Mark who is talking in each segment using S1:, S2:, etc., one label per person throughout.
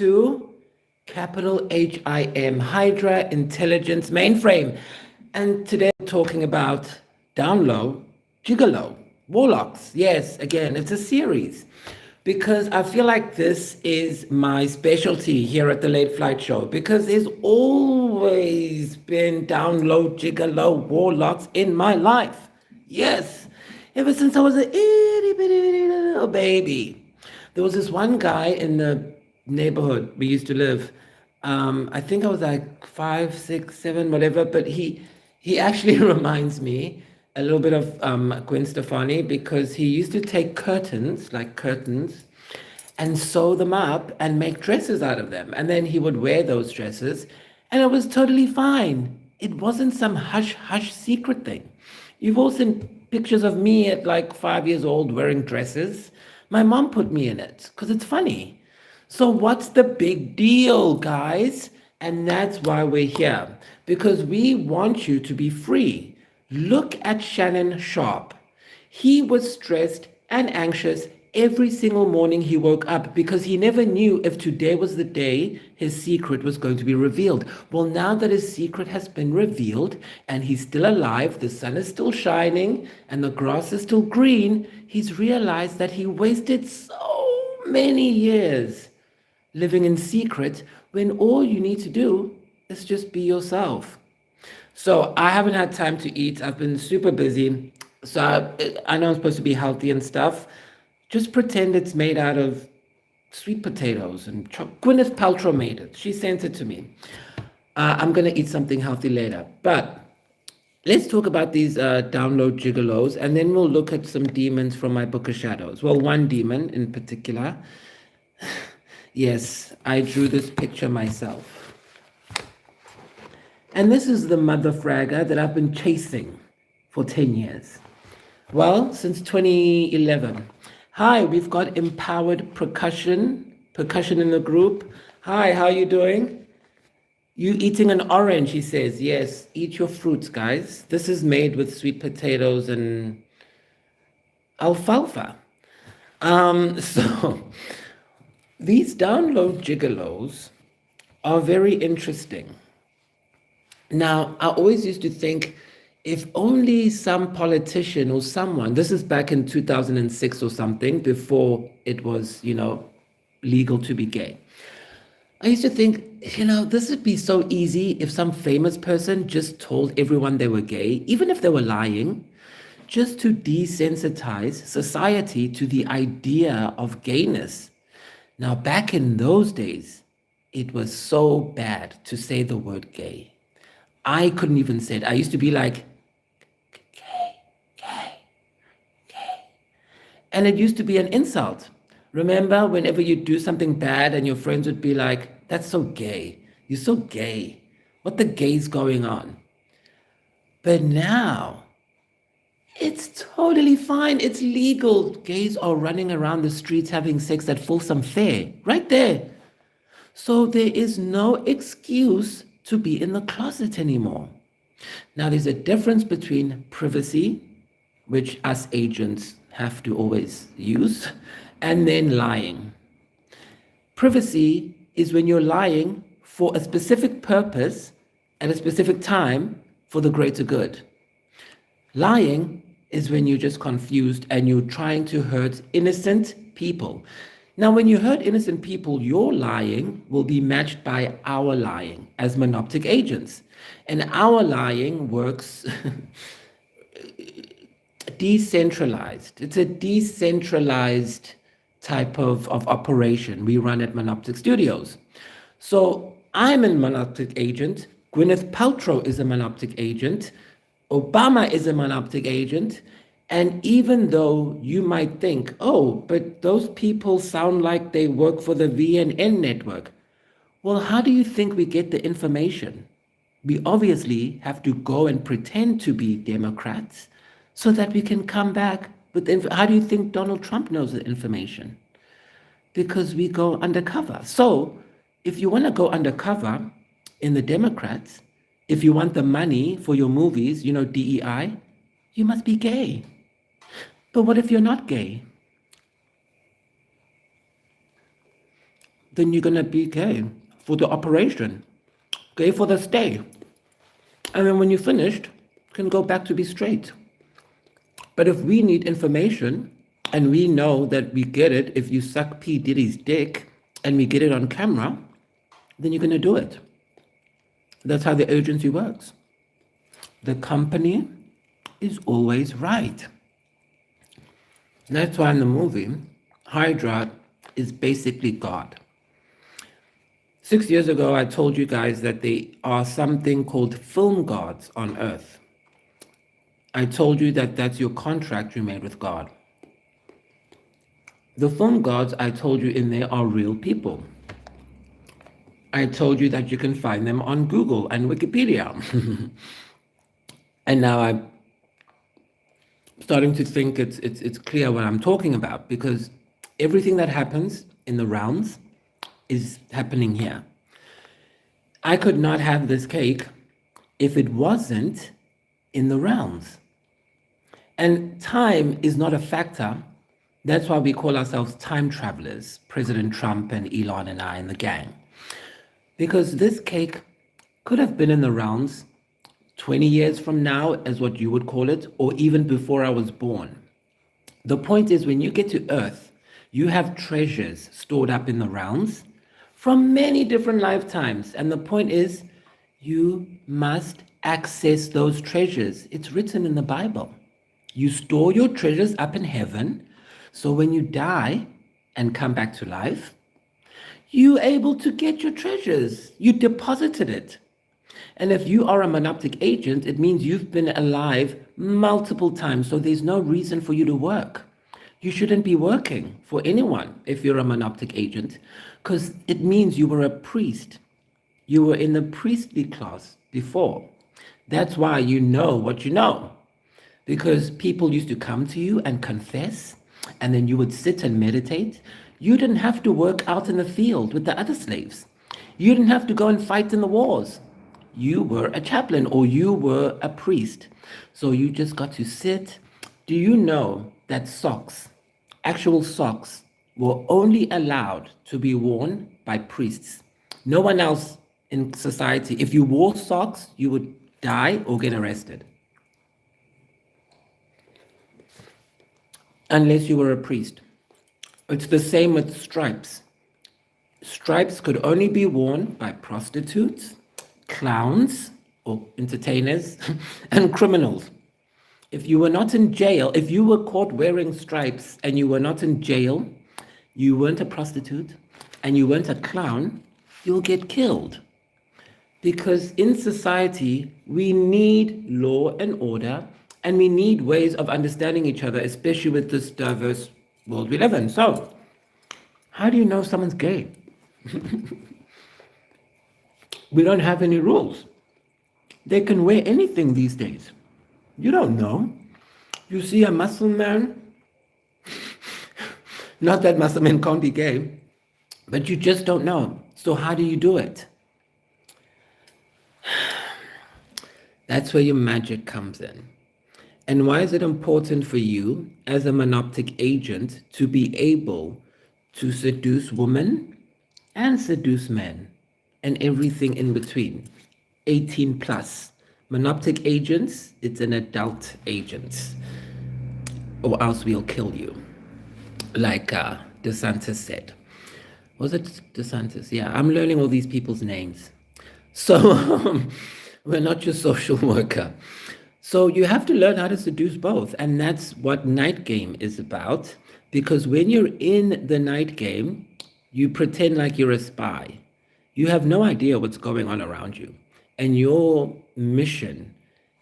S1: to capital HIM, Hydra Intelligence Mainframe. And today we're talking about Downlow, Jigalow, Warlocks. Yes, again, it's a series because I feel like this is my specialty here at the Late Flight Show because there's always been Downlow, Jigalow, Warlocks in my life. Yes, ever since I was a itty bitty little baby. There was this one guy in the neighborhood we used to live. I think I was like 5, 6, 7, whatever. But he actually reminds me a little bit of Gwen Stefani because he used to take curtains, like curtains, and sew them up and make dresses out of them. And then he would wear those dresses, and it was totally fine. It wasn't some hush hush secret thing. You've all seen pictures of me at like 5 years old wearing dresses. My mom put me in it because it's funny. So what's the big deal, guys? And that's why we're here, because we want you to be free. Look at Shannon Sharp. He was stressed and anxious every single morning he woke up because he never knew if today was the day his secret was going to be revealed. Well, now that his secret has been revealed and he's still alive, the sun is still shining and the grass is still green, he's realized that he wasted so many years living in secret when all you need to do is just be yourself. So I haven't had time to eat. I've been super busy. So I know I'm supposed to be healthy and stuff. Just pretend it's made out of sweet potatoes and Gwyneth Paltrow made it. She sent it to me. I'm going to eat something healthy later. But let's talk about these download gigolos, and then we'll look at some demons from my book of shadows. Well, one demon in particular. Yes, I drew this picture myself. And this is the mother fragger that I've been chasing for 10 years. Well, since 2011. Hi, we've got empowered percussion in the group. Hi, how are you doing? You eating an orange, he says. Yes, eat your fruits, guys. This is made with sweet potatoes and alfalfa. So these download gigolos are very interesting. Now, I always used to think, if only some politician or someone, this is back in 2006 or something, before it was, legal to be gay. I used to think, this would be so easy if some famous person just told everyone they were gay, even if they were lying, just to desensitize society to the idea of gayness. Now, back in those days, it was so bad to say the word gay. I couldn't even say it. I used to be like, gay. And it used to be an insult. Remember, whenever you do something bad and your friends would be like, that's so gay. You're so gay. What the gay's going on? But now, it's totally fine. It's legal. Gays are running around the streets having sex at Folsom Fair. Right there. So there is no excuse to be in the closet anymore. Now, there's a difference between privacy, which us agents have to always use, and then lying. Privacy is when you're lying for a specific purpose at a specific time for the greater good. Lying is when you're just confused and you're trying to hurt innocent people. Now, when you hurt innocent people, your lying will be matched by our lying as Monoptic agents. And our lying works decentralized. It's a decentralized type of operation we run at Monoptic Studios. So I'm a Monoptic agent. Gwyneth Paltrow is a Monoptic agent. Obama is a Monoptic agent. And even though you might think, oh, but those people sound like they work for the VNN network. Well, how do you think we get the information? We obviously have to go and pretend to be Democrats so that we can come back with how do you think Donald Trump knows the information? Because we go undercover. So if you want to go undercover in the Democrats, if you want the money for your movies, DEI, you must be gay. But what if you're not gay? then you're going to be gay for the operation, gay for the stay. And then when you're finished, you can go back to be straight. But if we need information and we know that we get it if you suck P. Diddy's dick and we get it on camera, then you're going to do it. That's how the agency works. The company is always right. That's why in the movie, Hydra is basically God. 6 years ago, I told you guys that there are something called film gods on Earth. I told you that that's your contract you made with God. The film gods, I told you in there, are real people. I told you that you can find them on Google and Wikipedia. And now I'm starting to think it's clear what I'm talking about, because everything that happens in the realms is happening here. I could not have this cake if it wasn't in the realms. And time is not a factor. That's why we call ourselves time travelers, President Trump and Elon and I and the gang. Because this cake could have been in the realms 20 years from now, as what you would call it, or even before I was born. The point is, when you get to Earth, you have treasures stored up in the realms from many different lifetimes. And the point is, you must access those treasures. It's written in the Bible. You store your treasures up in heaven, so when you die and come back to life, you're able to get your treasures. You deposited it. And if you are a Monoptic agent, it means you've been alive multiple times, so there's no reason for you to work. You shouldn't be working for anyone if you're a Monoptic agent, because it means you were a priest. You were in the priestly class before. That's why you know what you know, because people used to come to you and confess, and then you would sit and meditate. You didn't have to work out in the field with the other slaves. You didn't have to go and fight in the wars. You were a chaplain or you were a priest. So you just got to sit. Do you know that socks, actual socks, were only allowed to be worn by priests? No one else in society. If you wore socks, you would die or get arrested. Unless you were a priest. It's the same with stripes. Stripes could only be worn by prostitutes, clowns or entertainers, and criminals. If you were not in jail, if you were caught wearing stripes and you were not in jail, you weren't a prostitute and you weren't a clown, you'll get killed. Because in society, we need law and order, and we need ways of understanding each other, especially with this diverse world we live in. So, how do you know someone's gay? We don't have any rules. They can wear anything these days. You don't know. You see a Muslim man, not that Muslim men can't be gay, but you just don't know. So how do you do it? That's where your magic comes in. And why is it important for you as a Monoptic agent to be able to seduce women and seduce men and everything in between? 18 plus. Monoptic agents, it's an adult agent, or else we'll kill you. Like DeSantis said. Was it DeSantis? Yeah, I'm learning all these people's names. So we're not your social worker. So you have to learn how to seduce both. And that's what night game is about. Because when you're in the night game, you pretend like you're a spy. You have no idea what's going on around you. And your mission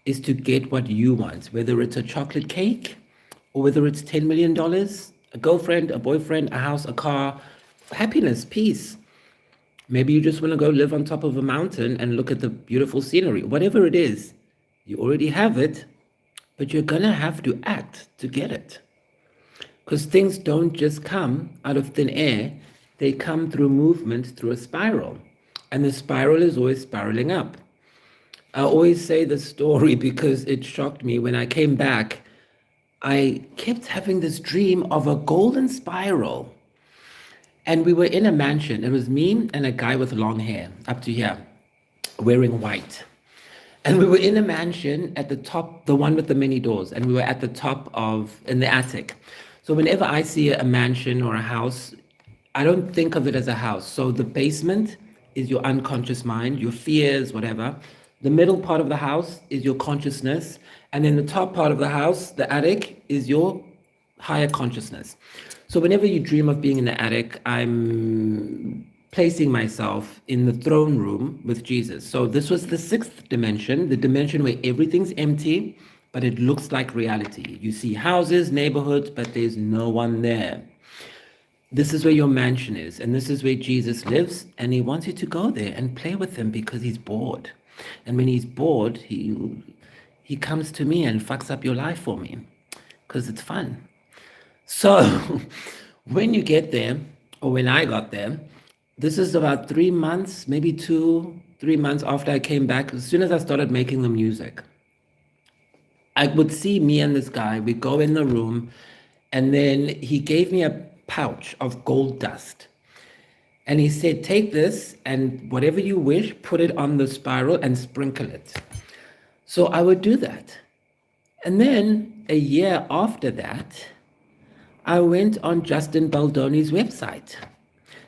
S1: is to get what you want, whether it's a chocolate cake or whether it's $10 million, a girlfriend, a boyfriend, a house, a car, happiness, peace. Maybe you just want to go live on top of a mountain and look at the beautiful scenery. Whatever it is, you already have it, but you're going to have to act to get it. Because things don't just come out of thin air. They come through movement, through a spiral. And the spiral is always spiraling up. I always say the story because it shocked me. When I came back, I kept having this dream of a golden spiral. And we were in a mansion. It was me and a guy with long hair up to here, wearing white. And we were in a mansion at the top, the one with the many doors, and we were at the top of, in the attic. So whenever I see a mansion or a house, I don't think of it as a house. So the basement is your unconscious mind, your fears, whatever. The middle part of the house is your consciousness. And then the top part of the house, the attic, is your higher consciousness. So whenever you dream of being in the attic, I'm placing myself in the throne room with Jesus. So this was the sixth dimension, the dimension where everything's empty, but it looks like reality. You see houses, neighborhoods, but there's no one there. This is where your mansion is, and this is where Jesus lives, and he wants you to go there and play with him because he's bored. And when he's bored, he comes to me and fucks up your life for me because it's fun. So when you get there, or when I got there, this is about 3 months, maybe 3 months after I came back. As soon as I started making the music, I would see me and this guy, we go in the room, and then he gave me a pouch of gold dust. And he said, take this and whatever you wish, put it on the spiral and sprinkle it. So I would do that. And then a year after that, I went on Justin Baldoni's website.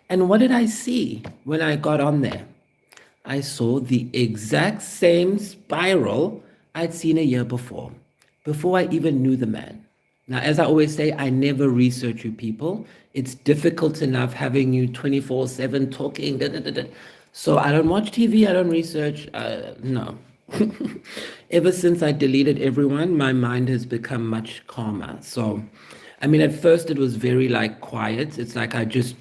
S1: And what did I see when I got on there? I saw the exact same spiral I'd seen a year before I even knew the man. Now, as I always say, I never research you people. It's difficult enough having you 24/7 talking. Da, da, da, da. So I don't watch TV, I don't research, no. Ever since I deleted everyone, my mind has become much calmer. So, I mean, at first it was very like quiet. It's like I just,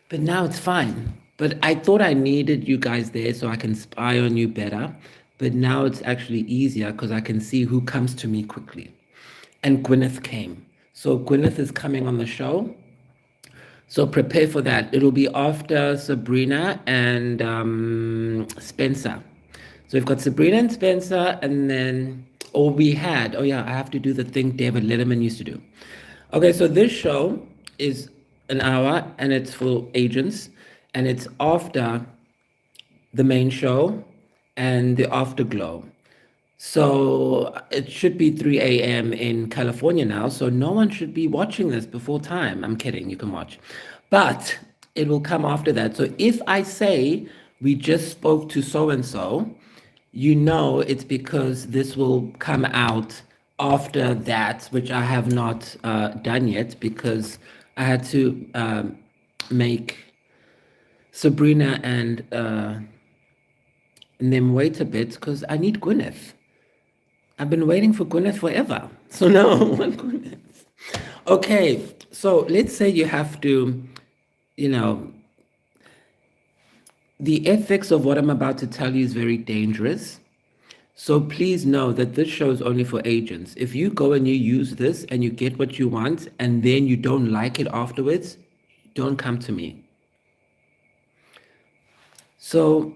S1: but now it's fine. But I thought I needed you guys there so I can spy on you better. But now it's actually easier because I can see who comes to me quickly. And Gwyneth came. So Gwyneth is coming on the show. So prepare for that. It'll be after Sabrina and Spencer. So we've got Sabrina and Spencer, and then, or we had, oh yeah, I have to do the thing David Letterman used to do. Okay, so this show is an hour and it's for agents, and it's after the main show and the afterglow. So it should be 3 a.m. in California now, so no one should be watching this before time. I'm kidding, you can watch. But it will come after that. So if I say we just spoke to so-and-so, you know it's because this will come out after that, which I have not done yet because I had to make Sabrina and them wait a bit because I need Gwyneth. I've been waiting for Gwyneth forever. So now I want Gwyneth. Okay, so let's say you have to, you know, the ethics of what I'm about to tell you is very dangerous. So please know that this show is only for agents. If you go and you use this and you get what you want and then you don't like it afterwards, don't come to me. So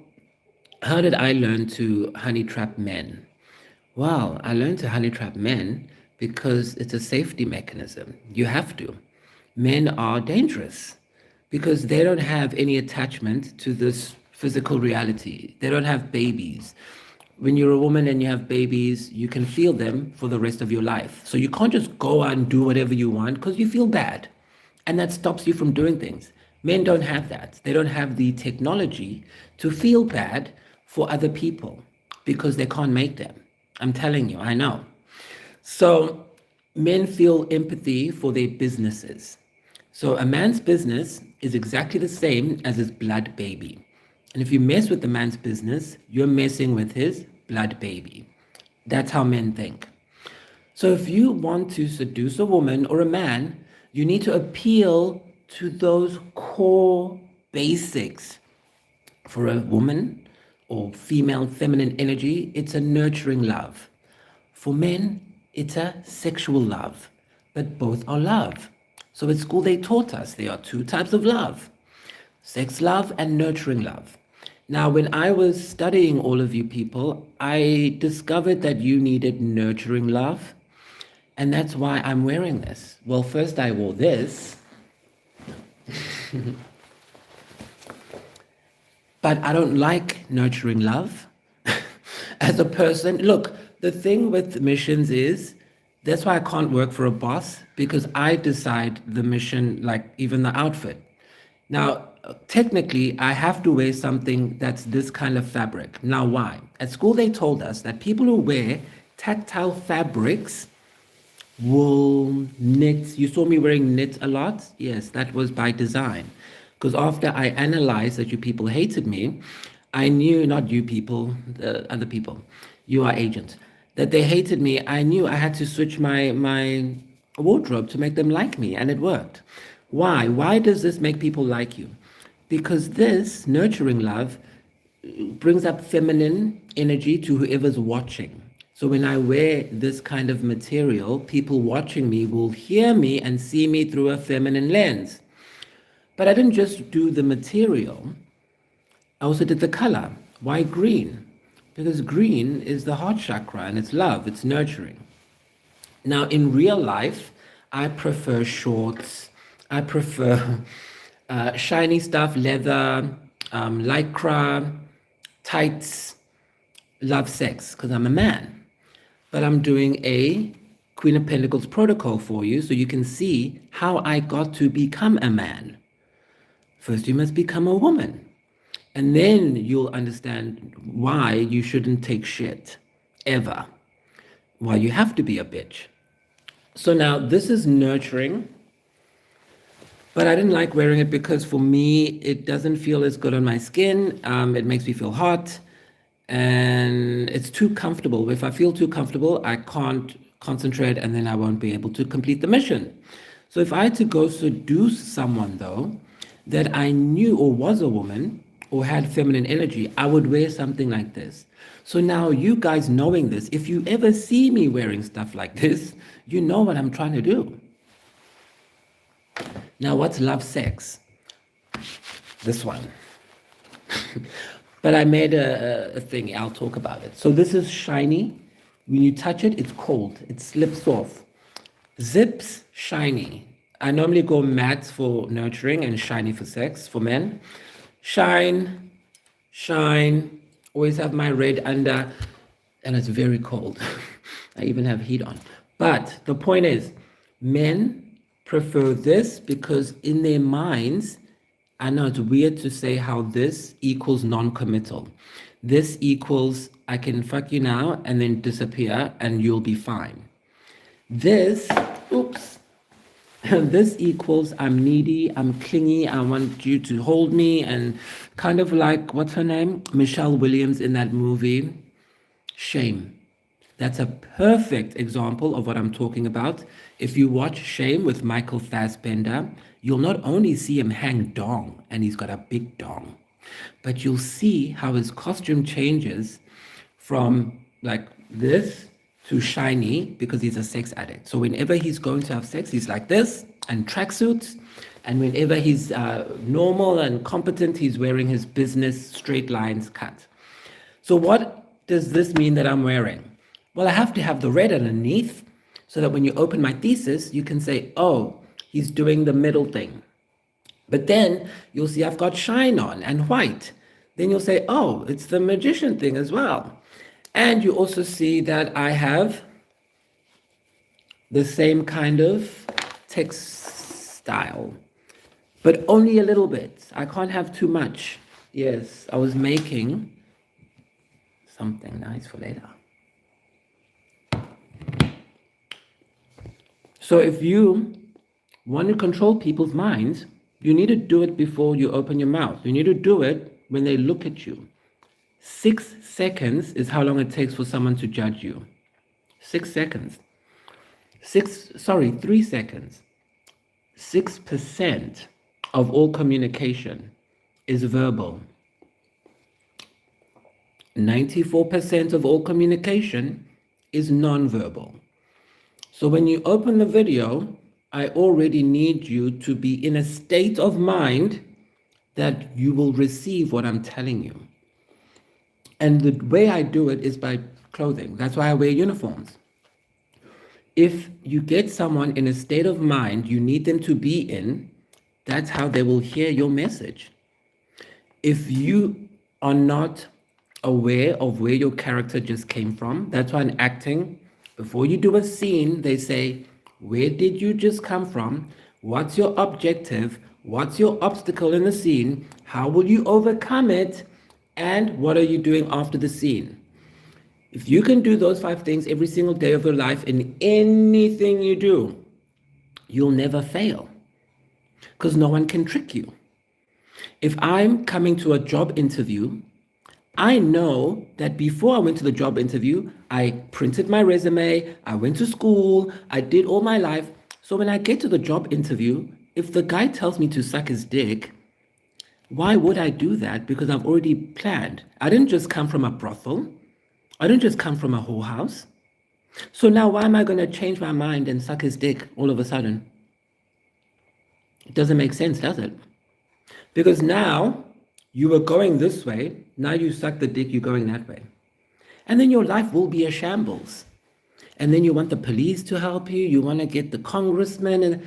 S1: how did I learn to honey trap men? Well, I learned to honey trap men because it's a safety mechanism. You have to. Men are dangerous because they don't have any attachment to this physical reality. They don't have babies. When you're a woman and you have babies, you can feel them for the rest of your life. So you can't just go out and do whatever you want because you feel bad. And that stops you from doing things. Men don't have that. They don't have the technology to feel bad for other people because they can't make them. I'm telling you, I know. So men feel empathy for their businesses. So a man's business is exactly the same as his blood baby. And if you mess with the man's business, you're messing with his blood baby. That's how men think. So if you want to seduce a woman or a man, you need to appeal to those core basics. For a woman or female feminine energy, it's a nurturing love. For men, it's a sexual love, but both are love. So at school they taught us there are two types of love, sex love and nurturing love. Now, when I was studying all of you people, I discovered that you needed nurturing love, and that's why I'm wearing this. Well, first I wore this, But I don't like nurturing love as a person. Look, the thing with missions is that's why I can't work for a boss because I decide the mission, like even the outfit. Now, technically, I have to wear something that's this kind of fabric. Now, why? At school, they told us that people who wear tactile fabrics, wool, knit. You saw me wearing knit a lot? Yes, that was by design. Because after I analyzed that you people hated me, I knew, not you people, the other people, you are agents, that they hated me. I knew I had to switch my wardrobe to make them like me, and it worked. Why? Why does this make people like you? Because this nurturing love brings up feminine energy to whoever's watching. So when I wear this kind of material, people watching me will hear me and see me through a feminine lens. But I didn't just do the material, I also did the color. Why green? Because green is the heart chakra and it's love, it's nurturing. Now, in real life, I prefer shorts, I prefer shiny stuff, leather, lycra, tights, love sex, because I'm a man. But I'm doing a Queen of Pentacles protocol for you so you can see how I got to become a man. First, you must become a woman. And then you'll understand why you shouldn't take shit, ever. Why you have to be a bitch. So now this is nurturing, but I didn't like wearing it because for me, it doesn't feel as good on my skin. It makes me feel hot and it's too comfortable. If I feel too comfortable, I can't concentrate and then I won't be able to complete the mission. So if I had to go seduce someone though, that I knew or was a woman or had feminine energy, I would wear something like this. So now you guys knowing this, if you ever see me wearing stuff like this, you know what I'm trying to do. Now, what's love sex? This one. But I made a thing, I'll talk about it. So this is shiny. When you touch it, it's cold. It slips off. Zips, shiny. I normally go matte for nurturing and shiny for sex, for men. Shine, shine. Always have my red under, and it's very cold. I even have heat on. But the point is, men prefer this because in their minds, I know it's weird to say how this equals non-committal. This equals I can fuck you now and then disappear and you'll be fine. This, oops, this equals I'm needy, I'm clingy, I want you to hold me, and kind of like, what's her name? Michelle Williams in that movie, Shame. That's a perfect example of what I'm talking about. If you watch Shame with Michael Fassbender, you'll not only see him hang dong, and he's got a big dong, but you'll see how his costume changes from like this to shiny because he's a sex addict. So whenever he's going to have sex, he's like this and tracksuits. And whenever he's normal and competent, he's wearing his business straight lines cut. So what does this mean that I'm wearing? Well, I have to have the red underneath so that when you open my thesis, you can say, oh, he's doing the middle thing. But then you'll see I've got shine on and white. Then you'll say, oh, it's the magician thing as well. And you also see that I have the same kind of textile, but only a little bit. I can't have too much. Yes, I was making something nice for later. So if you want to control people's minds, you need to do it before you open your mouth. You need to do it when they look at you. 6 seconds is how long it takes for someone to judge you. 6 seconds. 3 seconds. 6% of all communication is verbal. 94% of all communication is non-verbal. So when you open the video, I already need you to be in a state of mind that you will receive what I'm telling you. And the way I do it is by clothing. That's why I wear uniforms. If you get someone in a state of mind you need them to be in, That's how they will hear your message. If you are not aware of where your character just came from, that's why in acting, before you do a scene, they say, where did you just come from? What's your objective? What's your obstacle in the scene? How will you overcome it? And what are you doing after the scene? If you can do those 5 things every single day of your life in anything you do, you'll never fail because no one can trick you. If I'm coming to a job interview, I know that before I went to the job interview, I printed my resume, I went to school, I did all my life. So when I get to the job interview, if the guy tells me to suck his dick, why would I do that? Because I've already planned. I didn't just come from a brothel. I didn't just come from a whorehouse. So now why am I going to change my mind and suck his dick all of a sudden? It doesn't make sense, does it? Because now you were going this way, now you suck the dick, you're going that way. And then your life will be a shambles. And then you want the police to help you, you want to get the congressman, and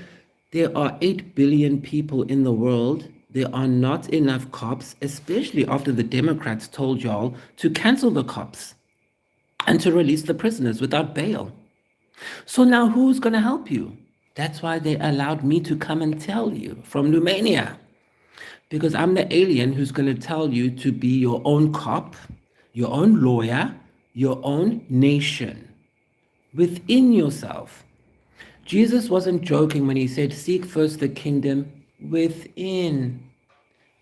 S1: there are 8 billion people in the world. There are not enough cops, especially after the Democrats told y'all to cancel the cops and to release the prisoners without bail. So now who's going to help you? That's why they allowed me to come and tell you from Romania. Because I'm the alien who's going to tell you to be your own cop, your own lawyer, your own nation, within yourself. Jesus wasn't joking when he said, seek first the kingdom within.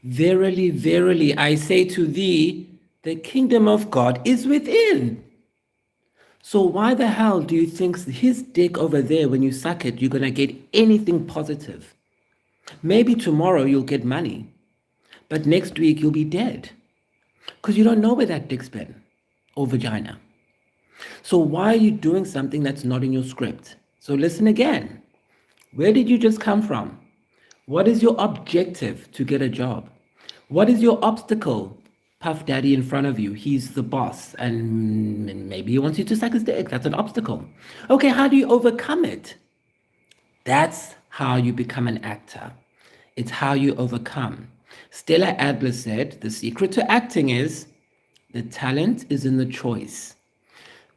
S1: Verily, verily, I say to thee, the kingdom of God is within. So why the hell do you think his dick over there, when you suck it, you're going to get anything positive? Maybe tomorrow you'll get money. But next week you'll be dead because you don't know where that dick's been or vagina. So why are you doing something that's not in your script? So listen again. Where did you just come from? What is your objective to get a job? What is your obstacle? Puff Daddy in front of you, he's the boss and maybe he wants you to suck his dick. That's an obstacle. Okay, how do you overcome it? That's how you become an actor. It's how you overcome. Stella Adler said, the secret to acting is the talent is in the choice.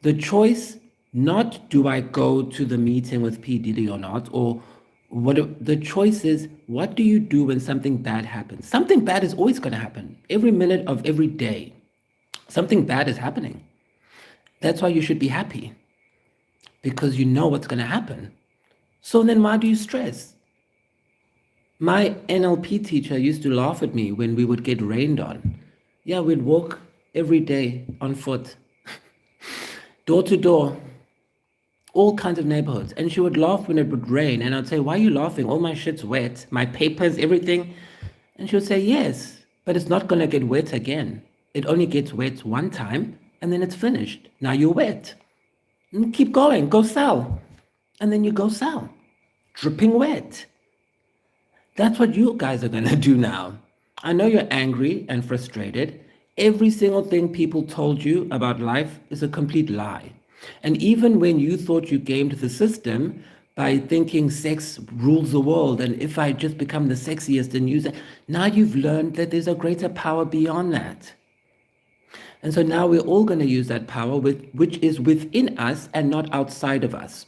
S1: The choice, not do I go to the meeting with P. Diddy or not, or what the choice is, what do you do when something bad happens? Something bad is always going to happen. Every minute of every day, something bad is happening. That's why you should be happy, because you know what's going to happen. So then why do you stress? My NLP teacher used to laugh at me when we would get rained on. Yeah, we'd walk every day on foot, door to door, all kinds of neighborhoods. And she would laugh when it would rain. And I'd say, why are you laughing? All my shit's wet, my papers, everything. And she would say, yes, but it's not going to get wet again. It only gets wet one time and then it's finished. Now you're wet. And keep going, go sell. And then you go sell, dripping wet. That's what you guys are going to do now. I know you're angry and frustrated. Every single thing people told you about life is a complete lie. And even when you thought you gamed the system by thinking sex rules the world, and if I just become the sexiest and use it, now you've learned that there's a greater power beyond that. And so now we're all going to use that power which is within us and not outside of us.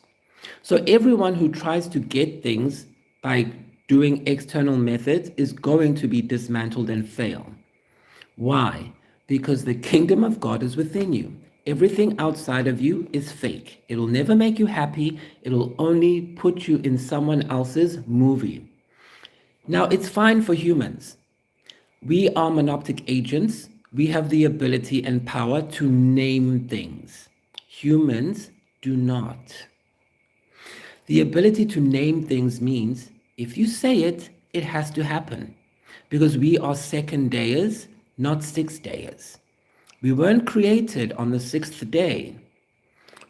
S1: So everyone who tries to get things by doing external methods is going to be dismantled and fail. Why? Because the kingdom of God is within you. Everything outside of you is fake. It'll never make you happy. It'll only put you in someone else's movie. Now, it's fine for humans. We are monoptic agents. We have the ability and power to name things. Humans do not. The ability to name things means if you say it, it has to happen. Because we are second dayers, not 6 dayers. We weren't created on the 6th day.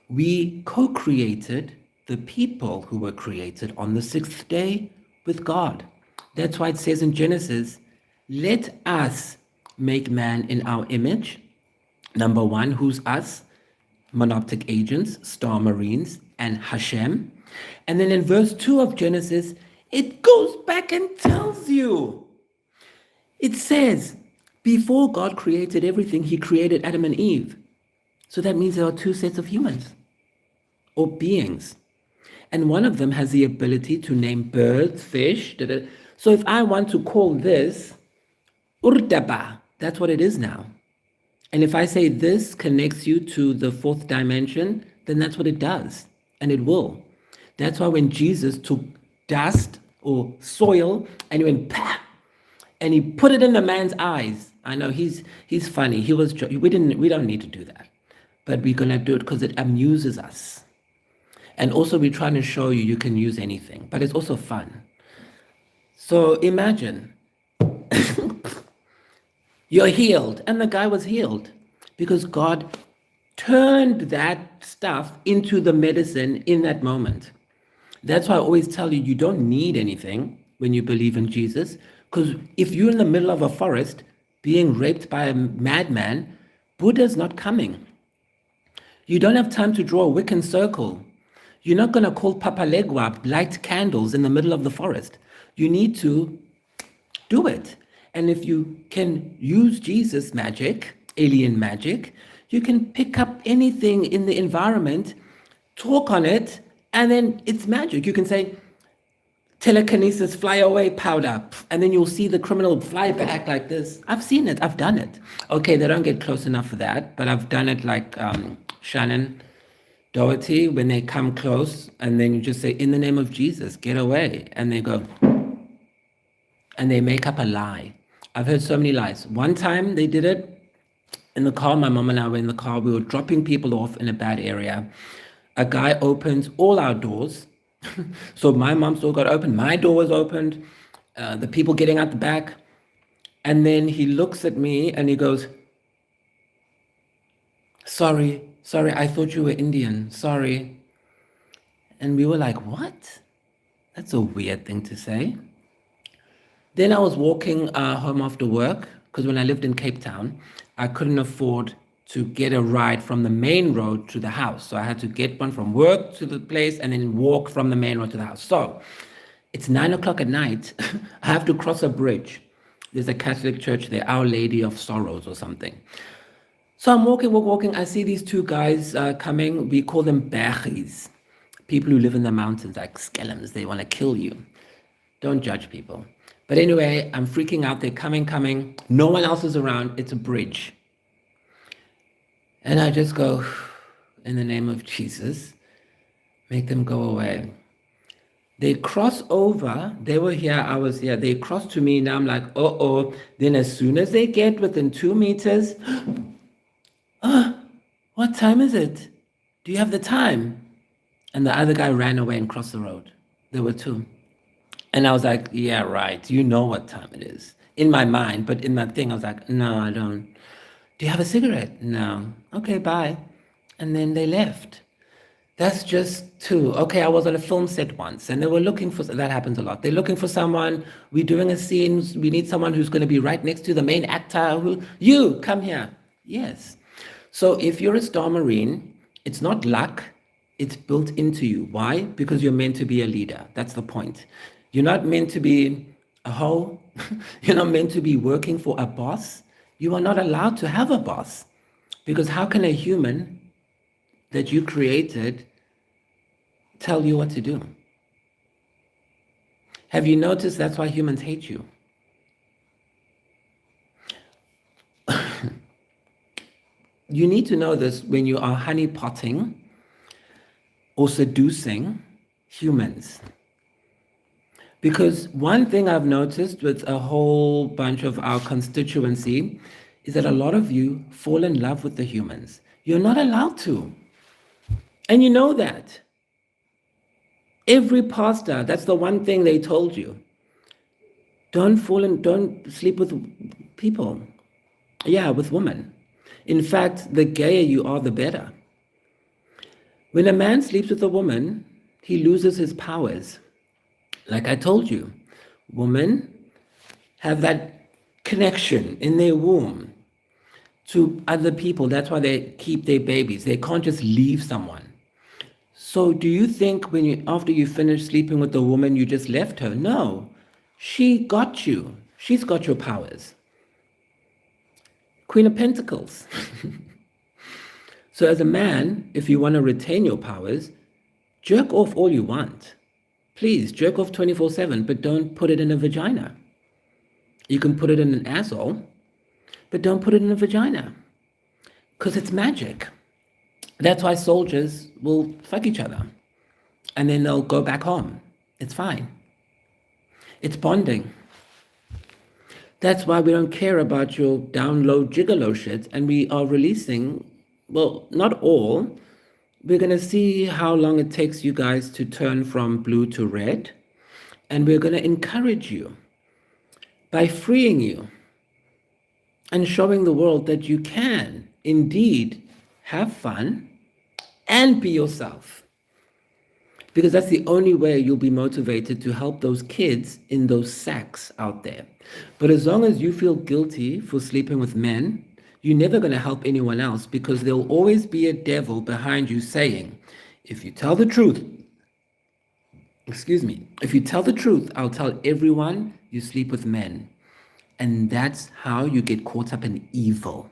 S1: We co-created the people who were created on the 6th day with God. That's why it says in Genesis, let us make man in our image. Number 1, who's us? Monoptic agents, star marines, and Hashem. And then in verse 2 of Genesis, It goes back and tells you. It says, before God created everything, he created Adam and Eve. So that means there are two sets of humans or beings. And one of them has the ability to name birds, fish. So if I want to call this Urdaba, that's what it is now. And if I say this connects you to the fourth dimension, then that's what it does. And it will. That's why when Jesus took dust or soil and he went, pah, and he put it in the man's eyes. I know he's funny. We don't need to do that. But we're going to do it because it amuses us. And also we're trying to show you can use anything, but it's also fun. So imagine you're healed, and the guy was healed because God turned that stuff into the medicine in that moment. That's why I always tell you, you don't need anything when you believe in Jesus, because if you're in the middle of a forest being raped by a madman, Buddha's not coming. You don't have time to draw a Wiccan circle. You're not going to call Papalegua, light candles in the middle of the forest. You need to do it. And if you can use Jesus magic, alien magic, you can pick up anything in the environment, talk on it, and then it's magic. You can say, telekinesis, fly away powder, and then you'll see the criminal fly back like this. I've seen it. I've done it. Okay, they don't get close enough for that, but I've done it like Shannon Doherty, when they come close, and then you just say, in the name of Jesus, get away. And they go, and they make up a lie. I've heard so many lies. One time they did it in the car. My mom and I were in the car. We were dropping people off in a bad area. A guy opens all our doors. So my mom's door got opened. My door was opened. The people getting out the back. And then he looks at me and he goes, sorry, I thought you were Indian. Sorry. And we were like, what? That's a weird thing to say. Then I was walking home after work, because when I lived in Cape Town, I couldn't afford to get a ride from the main road to the house. So I had to get one from work to the place and then walk from the main road to the house. So it's 9 o'clock at night. I have to cross a bridge. There's a Catholic church there, Our Lady of Sorrows or something. So I'm walking. I see these two guys coming. We call them bergies, people who live in the mountains, like skelms. They want to kill you. Don't judge people. But anyway, I'm freaking out. They're coming. No one else is around. It's a bridge. And I just go, in the name of Jesus, make them go away. They cross over. They were here. I was here. They crossed to me. Now I'm like, uh-oh. Then as soon as they get within 2 meters, what time is it? Do you have the time? And the other guy ran away and crossed the road. There were two. And I was like, yeah, right. You know what time it is. In my mind, but in my thing, I was like, no, I don't. Do you have a cigarette? No. Okay, bye. And then they left. That's just two. Okay, I was on a film set once and they were looking for, that happens a lot. They're looking for someone, we're doing a scene, we need someone who's going to be right next to the main actor. You, come here. Yes. So if you're a Star Marine, it's not luck, it's built into you. Why? Because you're meant to be a leader. That's the point. You're not meant to be a hoe. You're not meant to be working for a boss. You are not allowed to have a boss. Because how can a human that you created tell you what to do? Have you noticed that's why humans hate you? You need to know this when you are honeypotting or seducing humans. Because one thing I've noticed with a whole bunch of our constituency is that a lot of you fall in love with the humans. You're not allowed to. And you know that. Every pastor, that's the one thing they told you. Don't sleep with people. Yeah, with women. In fact, the gayer you are, the better. When a man sleeps with a woman, he loses his powers. Like I told you, women have that connection in their womb to other people. That's why they keep their babies. They can't just leave someone. So do you think after you finish sleeping with the woman, you just left her? No. She got you. She's got your powers. Queen of Pentacles. So as a man, if you want to retain your powers, jerk off all you want. Please, jerk off 24/7, but don't put it in a vagina. You can put it in an asshole, but don't put it in a vagina. Because it's magic. That's why soldiers will fuck each other. And then they'll go back home. It's fine. It's bonding. That's why we don't care about your download Jigalow shit, and we are releasing, well, not all. We're going to see how long it takes you guys to turn from blue to red, and we're going to encourage you by freeing you and showing the world that you can indeed have fun and be yourself. Because that's the only way you'll be motivated to help those kids in those sacks out there. But as long as you feel guilty for sleeping with men, you're never going to help anyone else, because there'll always be a devil behind you saying, if you tell the truth, if you tell the truth, I'll tell everyone you sleep with men. And that's how you get caught up in evil.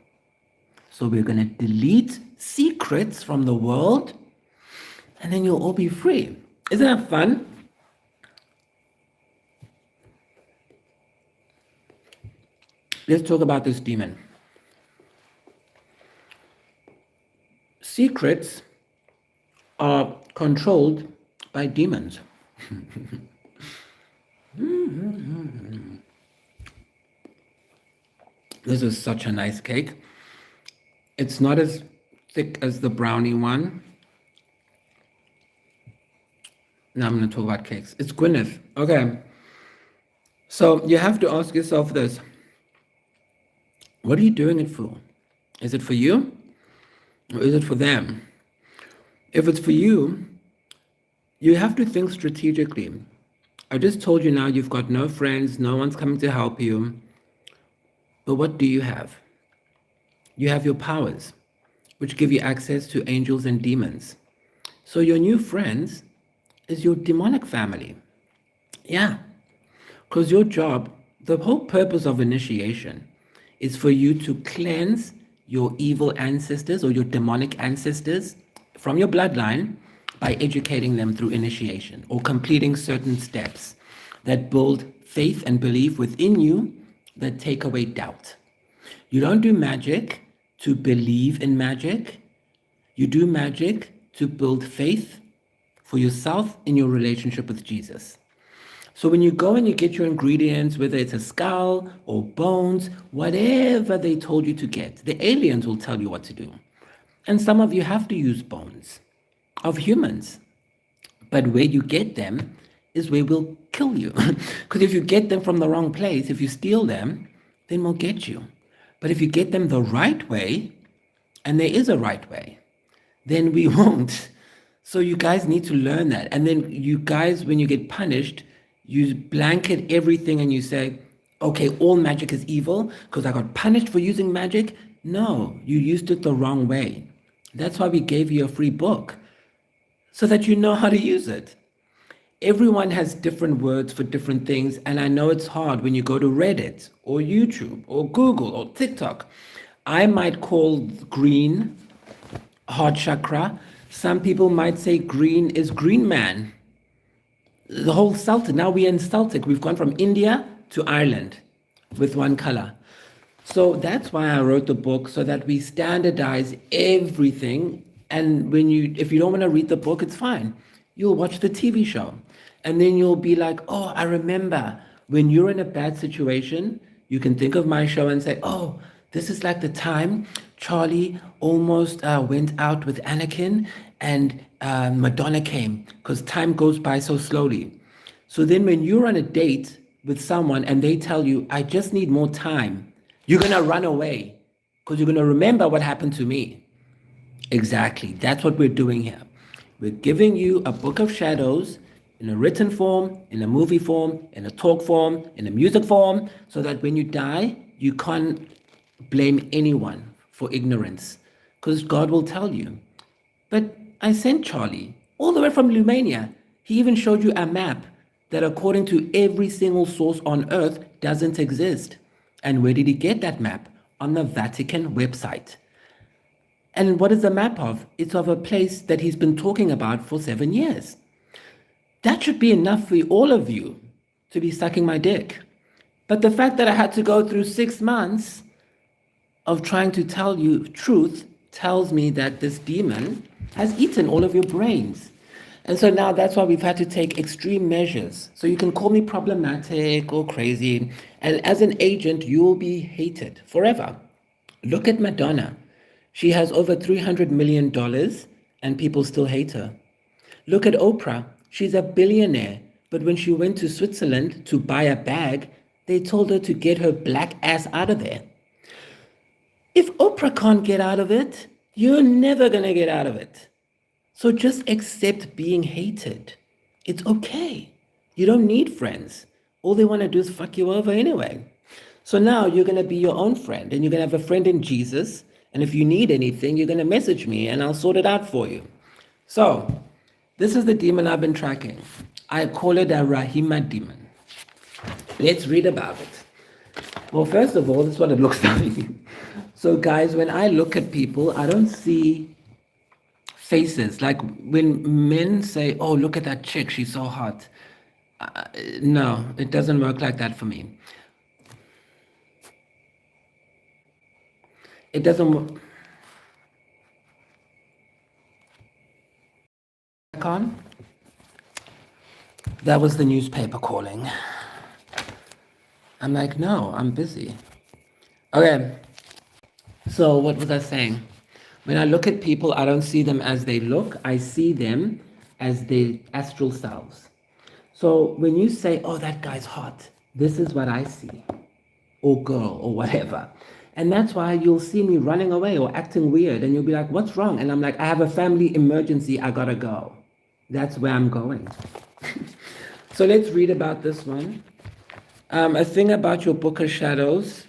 S1: So we're going to delete secrets from the world, and then you'll all be free. Isn't that fun? Let's talk about this demon. Secrets are controlled by demons. This is such a nice cake. It's not as thick as the brownie one. Now I'm going to talk about cakes. It's Gwyneth. Okay. So you have to ask yourself this. What are you doing it for? Is it for you? Or is it for them? If it's for you, you have to think strategically. I just told you now you've got no friends, no one's coming to help you. But what do you have? You have your powers, which give you access to angels and demons. So your new friends is your demonic family. Yeah, because your job, the whole purpose of initiation is for you to cleanse your evil ancestors or your demonic ancestors from your bloodline by educating them through initiation or completing certain steps that build faith and belief within you that take away doubt. You don't do magic to believe in magic. You do magic to build faith for yourself in your relationship with Jesus. So when you go and you get your ingredients, whether it's a skull or bones, whatever they told you to get, the aliens will tell you what to do. And some of you have to use bones of humans. But where you get them is where we'll kill you. Because if you get them from the wrong place, if you steal them, then we'll get you. But if you get them the right way, and there is a right way, then we won't. So you guys need to learn that. And then you guys, when you get punished, you blanket everything and you say, okay, all magic is evil because I got punished for using magic. No, you used it the wrong way. That's why we gave you a free book, so that you know how to use it. Everyone has different words for different things, and I know it's hard when you go to Reddit or YouTube or Google or TikTok. I might call green heart chakra. Some people might say green is green man. The whole Celtic, now we're in Celtic. We've gone from India to Ireland with one color. So that's why I wrote the book, so that we standardize everything. And if you don't want to read the book, it's fine. You'll watch the TV show. And then you'll be like, oh, I remember when you're in a bad situation, you can think of my show and say, oh, this is like the time Charlie almost went out with Anakin and Madonna came, because time goes by so slowly. So then when you're on a date with someone and they tell you, I just need more time, you're going to run away because you're going to remember what happened to me. Exactly. That's what we're doing here. We're giving you a book of shadows in a written form, in a movie form, in a talk form, in a music form, so that when you die, you can't blame anyone for ignorance, because God will tell you, but I sent Charlie all the way from Romania. He even showed you a map that, according to every single source on earth, doesn't exist. And where did he get that map? On the Vatican website. And what is the map of? It's of a place that he's been talking about for 7 years. That should be enough for all of you to be sucking my dick. But the fact that I had to go through 6 months of trying to tell you truth tells me that this demon has eaten all of your brains. And so now that's why we've had to take extreme measures. So you can call me problematic or crazy. And as an agent, you will be hated forever. Look at Madonna. She has over $300 million and people still hate her. Look at Oprah. She's a billionaire. But when she went to Switzerland to buy a bag, they told her to get her black ass out of there. If Oprah can't get out of it, you're never going to get out of it. So just accept being hated. It's okay. You don't need friends. All they want to do is fuck you over anyway. So now you're going to be your own friend, and you're going to have a friend in Jesus. And if you need anything, you're going to message me and I'll sort it out for you. So this is the demon I've been tracking. I call it a Rahima demon. Let's read about it. Well, first of all, this is what it looks like. So guys, when I look at people, I don't see faces. Like when men say, oh, look at that chick, she's so hot. No, it doesn't work like that for me. It doesn't work. That was the newspaper calling. I'm like, no, I'm busy. Okay, so what was I saying? When I look at people, I don't see them as they look. I see them as their astral selves. So when you say, oh, that guy's hot, this is what I see, or girl, or whatever. And that's why you'll see me running away or acting weird, and you'll be like, what's wrong? And I'm like, I have a family emergency, I gotta go. That's where I'm going. So let's read about this one. A thing about your book of shadows.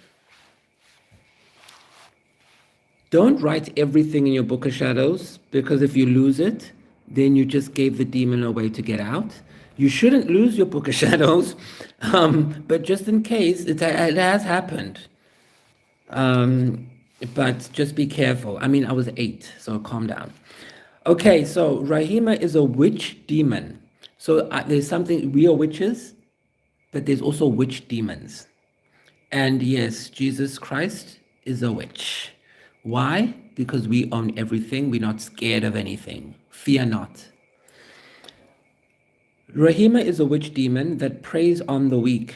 S1: Don't write everything in your book of shadows, because if you lose it, then you just gave the demon a way to get out. You shouldn't lose your book of shadows, but just in case, it has happened. But just be careful. I mean, I was 8, so calm down. Okay, so Rahima is a witch demon. So there's something, we are witches, but there's also witch demons. And yes, Jesus Christ is a witch. Why? Because we own everything. We're not scared of anything. Fear not. Rahima is a witch demon that preys on the weak.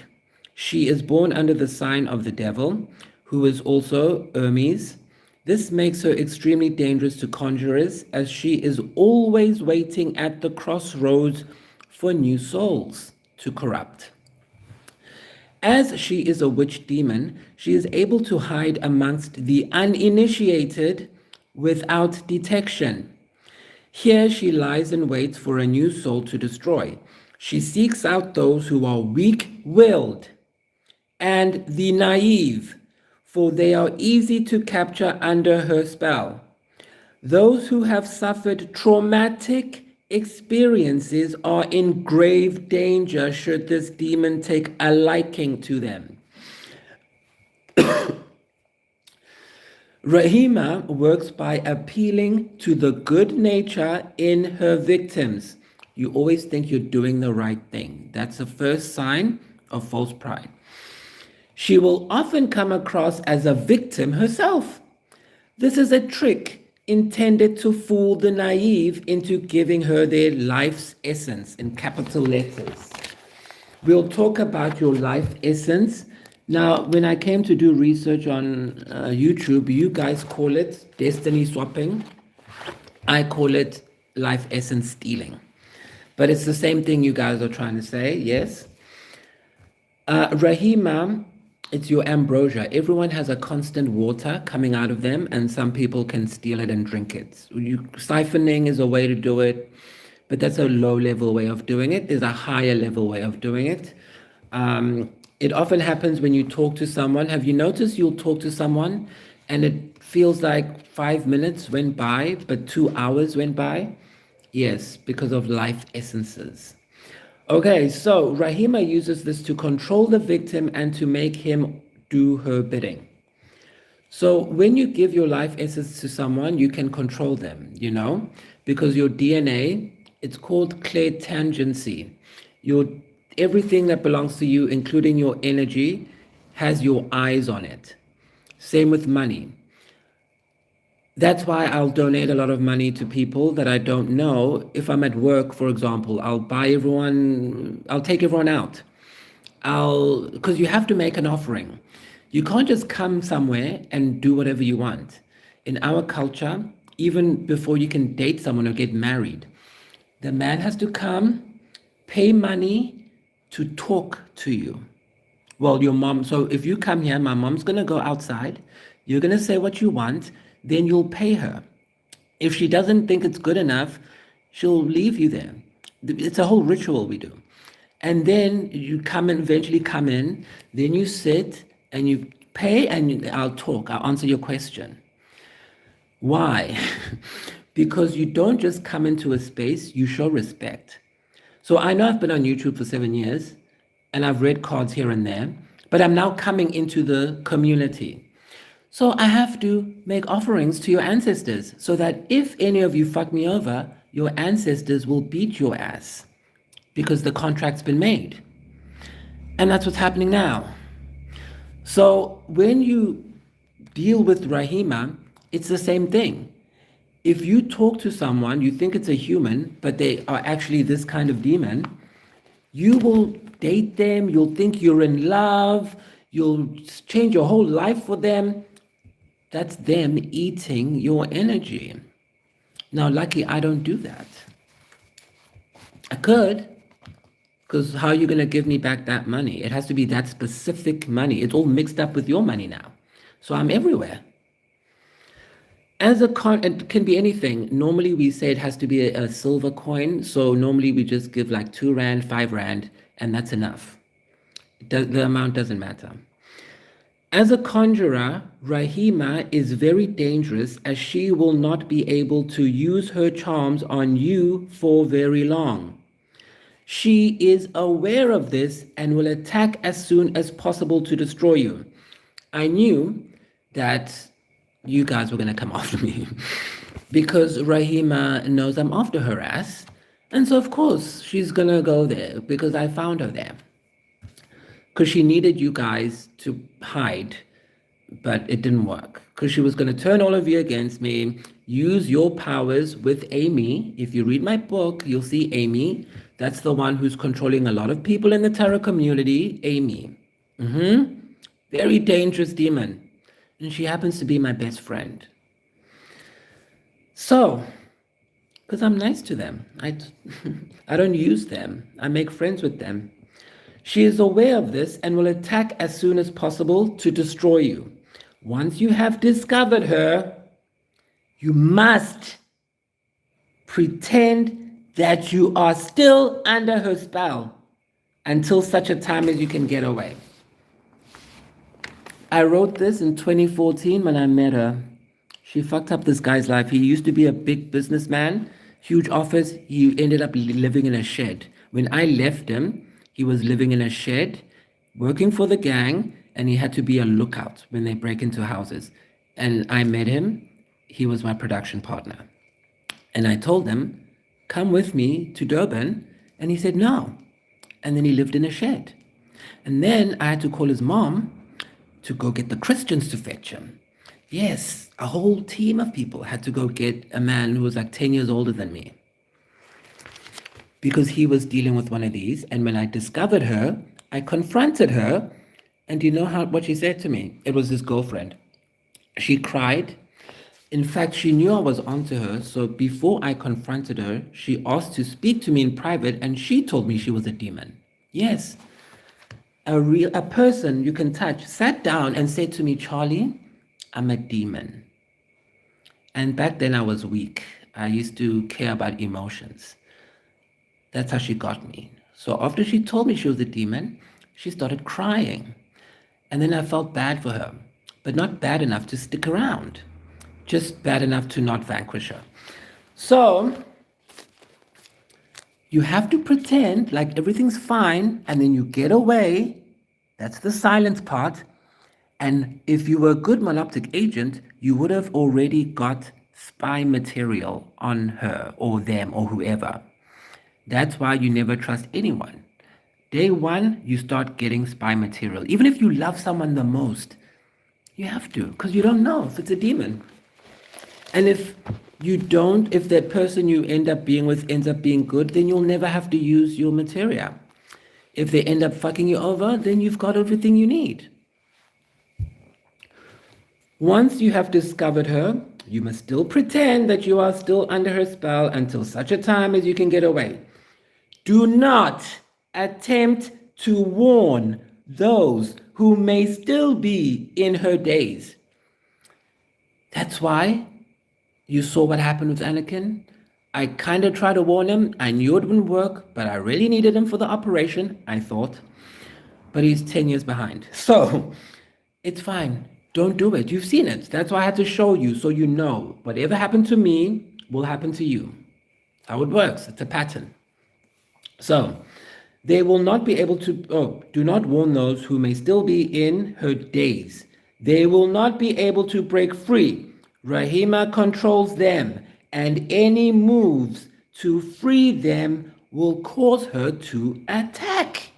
S1: She is born under the sign of the devil, who is also Hermes. This makes her extremely dangerous to conjurers, as she is always waiting at the crossroads for new souls to corrupt. As she is a witch demon, she is able to hide amongst the uninitiated without detection. Here she lies in wait for a new soul to destroy. She seeks out those who are weak-willed and the naive, for they are easy to capture under her spell. Those who have suffered traumatic experiences are in grave danger should this demon take a liking to them. Rahima works by appealing to the good nature in her victims. You always think you're doing the right thing. That's the first sign of false pride. She will often come across as a victim herself. This is a trick intended to fool the naive into giving her their life's essence in capital letters. We'll talk about your life essence. Now, when I came to do research on YouTube, you guys call it destiny swapping. I call it life essence stealing. But it's the same thing you guys are trying to say, yes? Rahima, it's your ambrosia. Everyone has a constant water coming out of them, and some people can steal it and drink it. Siphoning is a way to do it, but that's a low-level way of doing it. There's a higher-level way of doing it. It often happens when you talk to someone. Have you noticed you'll talk to someone, and it feels like 5 minutes went by, but 2 hours went by? Yes, because of life essences. Okay, so Rahima uses this to control the victim and to make him do her bidding. So when you give your life essence to someone, you can control them, because your DNA, it's called clairtangency. Your everything that belongs to you, including your energy, has your eyes on it. Same with money. That's why I'll donate a lot of money to people that I don't know. If I'm at work, for example, I'll take everyone out. Because you have to make an offering. You can't just come somewhere and do whatever you want. In our culture, even before you can date someone or get married, the man has to come, pay money to talk to you. Well, your mom, so if you come here, my mom's going to go outside, you're going to say what you want, then you'll pay her. If she doesn't think it's good enough, she'll leave you there. It's a whole ritual we do. And then you come and eventually come in, then you sit and you pay and I'll talk, I'll answer your question. Why? Because you don't just come into a space, you show respect. So I know I've been on YouTube for 7 years and I've read cards here and there, but I'm now coming into the community. So I have to make offerings to your ancestors so that if any of you fuck me over, your ancestors will beat your ass because the contract's been made. And that's what's happening now. So when you deal with Rahima, it's the same thing. If you talk to someone, you think it's a human, but they are actually this kind of demon, you will date them, you'll think you're in love, you'll change your whole life for them. That's them eating your energy. Now, lucky I don't do that. I could, because how are you going to give me back that money? It has to be that specific money. It's all mixed up with your money now. So I'm everywhere. It can be anything. Normally we say it has to be a silver coin. So normally we just give like 2 Rand, 5 Rand, and that's enough. The amount doesn't matter. As a conjurer, Rahima is very dangerous as she will not be able to use her charms on you for very long. She is aware of this and will attack as soon as possible to destroy you. I knew that you guys were going to come after me because Rahima knows I'm after her ass. And so, of course, she's going to go there because I found her there. Because she needed you guys to hide, but it didn't work. Because she was going to turn all of you against me, use your powers with Amy. If you read my book, you'll see Amy. That's the one who's controlling a lot of people in the tarot community, Amy. Very dangerous demon. And she happens to be my best friend. So, because I'm nice to them. I don't use them. I make friends with them. She is aware of this and will attack as soon as possible to destroy you. Once you have discovered her, you must pretend that you are still under her spell until such a time as you can get away. I wrote this in 2014 when I met her. She fucked up this guy's life. He used to be a big businessman, huge office. He ended up living in a shed. When I left him, he was living in a shed, working for the gang, and he had to be a lookout when they break into houses. And I met him. He was my production partner. And I told him, come with me to Durban. And he said, no. And then he lived in a shed. And then I had to call his mom to go get the Christians to fetch him. Yes, a whole team of people had to go get a man who was like 10 years older than me, because he was dealing with one of these. And when I discovered her, I confronted her. And do you know what she said to me? It was his girlfriend. She cried. In fact, she knew I was onto her. So before I confronted her, she asked to speak to me in private, and she told me she was a demon. Yes, a person you can touch sat down and said to me, Charlie, I'm a demon. And back then I was weak. I used to care about emotions. That's how she got me. So after she told me she was a demon, she started crying. And then I felt bad for her, but not bad enough to stick around, just bad enough to not vanquish her. So You have to pretend like everything's fine and then you get away. That's the silence part. And if you were a good Monoptic agent, you would have already got spy material on her or them or whoever. That's why you never trust anyone. Day one, you start getting spy material. Even if you love someone the most, you have to, because you don't know if it's a demon. And if you don't, if that person you end up being with ends up being good, then you'll never have to use your materia. If they end up fucking you over, then you've got everything you need. Once you have discovered her, you must still pretend that you are still under her spell until such a time as you can get away. Do not attempt to warn those who may still be in her days. That's why you saw what happened with Anakin. I kind of tried to warn him. I knew it wouldn't work, but I really needed him for the operation, I thought. But he's 10 years behind. So it's fine. Don't do it. You've seen it. That's why I had to show you so you know. Whatever happened to me will happen to you. How it works. It's a pattern. So they will not be able to, do not warn those who may still be in her days. They will not be able to break free. Rahima controls them, and any moves to free them will cause her to attack.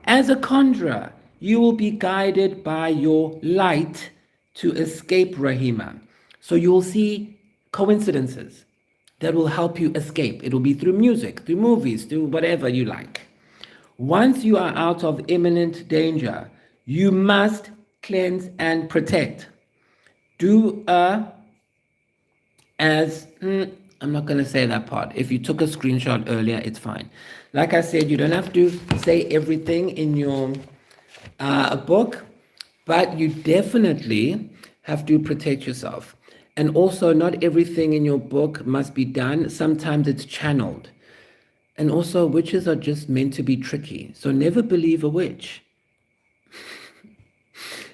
S1: As a conjurer, you will be guided by your light to escape Rahima. So you will see coincidences that will help you escape. It will be through music, through movies, through whatever you like. Once you are out of imminent danger, you must cleanse and protect. Do I'm not going to say that part. If you took a screenshot earlier, it's fine. Like I said, you don't have to say everything in your book, but you definitely have to protect yourself. And also, not everything in your book must be done. Sometimes it's channeled. And also, witches are just meant to be tricky. So never believe a witch.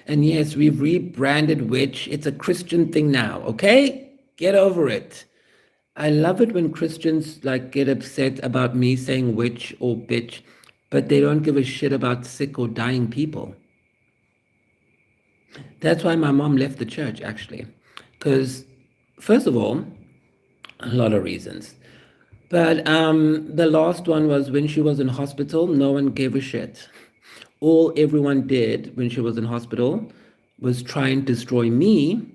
S1: And yes, we've rebranded witch. It's a Christian thing now, okay? Get over it. I love it when Christians like get upset about me saying witch or bitch, but they don't give a shit about sick or dying people. That's why my mom left the church, actually. Because, first of all, a lot of reasons. But the last one was when she was in hospital, no one gave a shit. All everyone did when she was in hospital was try and destroy me.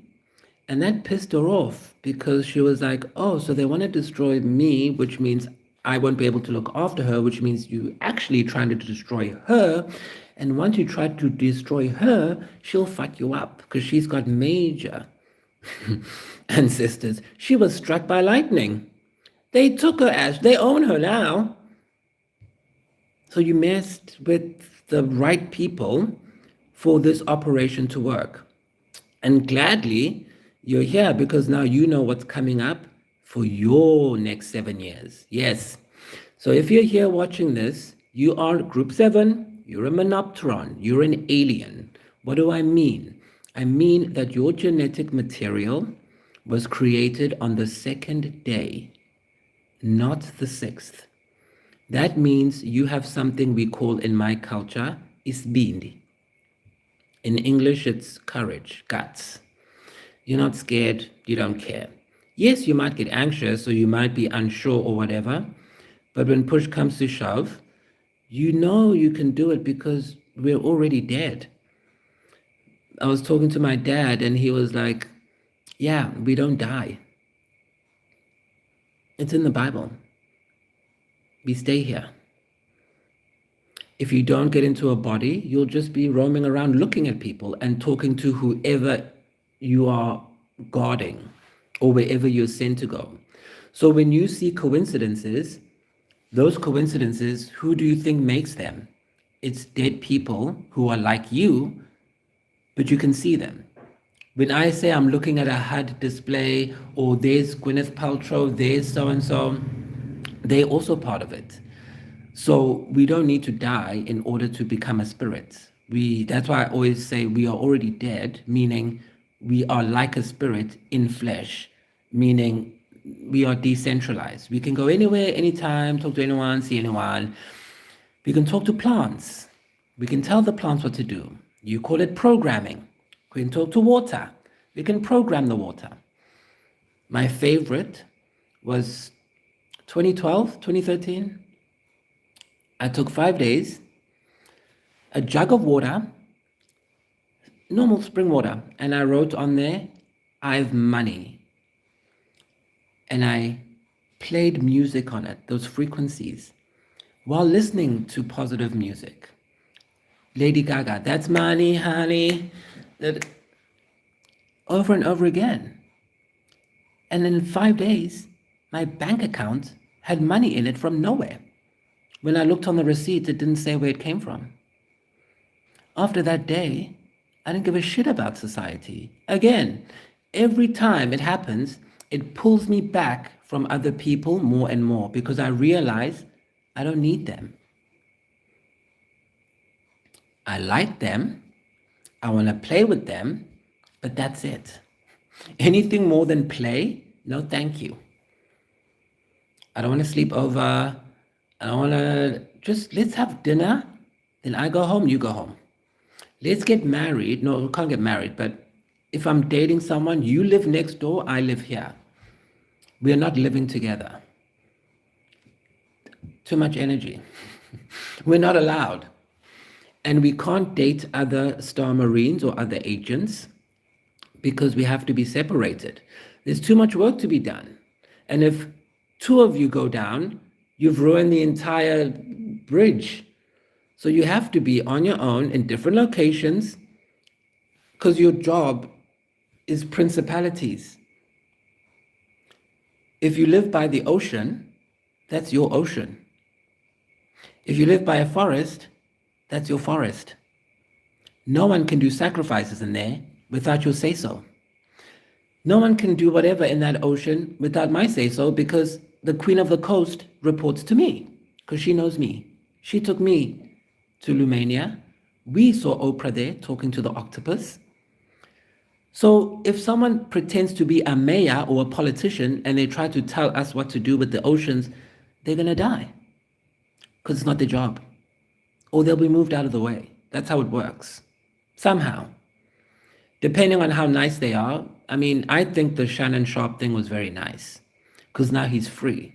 S1: And that pissed her off because she was like, oh, so they want to destroy me, which means I won't be able to look after her, which means you actually trying to destroy her. And once you try to destroy her, she'll fuck you up because she's got major ancestors. She was struck by lightning. They took her as, they own her now. So you messed with the right people for this operation to work. And gladly, you're here because now you know what's coming up for your next 7 years. Yes. So if you're here watching this, you are group 7, you're a monopteron, you're an alien. What do I mean? I mean that your genetic material was created on the 2nd day, not the 6th. That means you have something we call in my culture isbindi. In English, it's courage, guts. You're not scared, you don't care. Yes, you might get anxious or you might be unsure or whatever, but when push comes to shove, you know you can do it because we're already dead. I was talking to my dad and he was like, yeah, we don't die. It's in the Bible. We stay here. If you don't get into a body, you'll just be roaming around looking at people and talking to whoever you are guarding or wherever you're sent to go. So when you see coincidences, those coincidences, who do you think makes them? It's dead people who are like you, but you can see them. When I say I'm looking at a HUD display or there's Gwyneth Paltrow, there's so-and-so, they're also part of it. So we don't need to die in order to become a spirit. That's why I always say we are already dead, meaning we are like a spirit in flesh, meaning we are decentralized. We can go anywhere, anytime, talk to anyone, see anyone. We can talk to plants. We can tell the plants what to do. You call it programming. We can talk to water. We can program the water. My favorite was 2012, 2013. I took 5 days, a jug of water, normal spring water, and I wrote on there, I have money. And I played music on it, those frequencies, while listening to positive music. Lady Gaga, that's money, honey, that over and over again. And in 5 days, my bank account had money in it from nowhere. When I looked on the receipt, it didn't say where it came from. After that day, I didn't give a shit about society. Again, every time it happens, it pulls me back from other people more and more because I realize I don't need them. I like them. I want to play with them, but that's it. Anything more than play, no thank you. I don't want to sleep over. I don't want to, just let's have dinner. Then I go home, you go home. Let's get married. No, we can't get married, but if I'm dating someone, you live next door, I live here. We are not living together. Too much energy. We're not allowed. And we can't date other Star Marines or other agents because we have to be separated. There's too much work to be done. And if two of you go down, you've ruined the entire bridge. So you have to be on your own in different locations because your job is principalities. If you live by the ocean, that's your ocean. If you live by a forest, that's your forest. No one can do sacrifices in there without your say-so. No one can do whatever in that ocean without my say-so because the queen of the coast reports to me because she knows me. She took me to Lumania. We saw Oprah there talking to the octopus. So if someone pretends to be a mayor or a politician and they try to tell us what to do with the oceans, they're going to die because it's not their job. Or they'll be moved out of the way. That's how it works. Somehow. Depending on how nice they are. I mean, I think the Shannon Sharp thing was very nice because now he's free.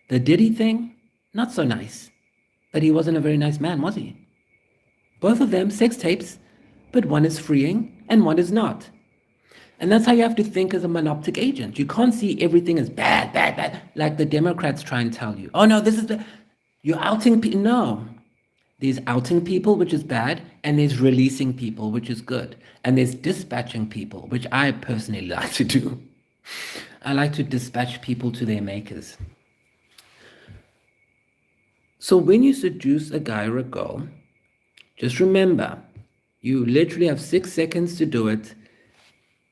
S1: The Diddy thing, not so nice. But he wasn't a very nice man, was he? Both of them, sex tapes, but one is freeing and one is not. And that's how you have to think as a monoptic agent. You can't see everything as bad, bad, bad, like the Democrats try and tell you. Oh no, this is the, you're outing people. No. There's outing people, which is bad, and there's releasing people, which is good. And there's dispatching people, which I personally like to do. I like to dispatch people to their makers. So when you seduce a guy or a girl, just remember, you literally have 6 seconds to do it.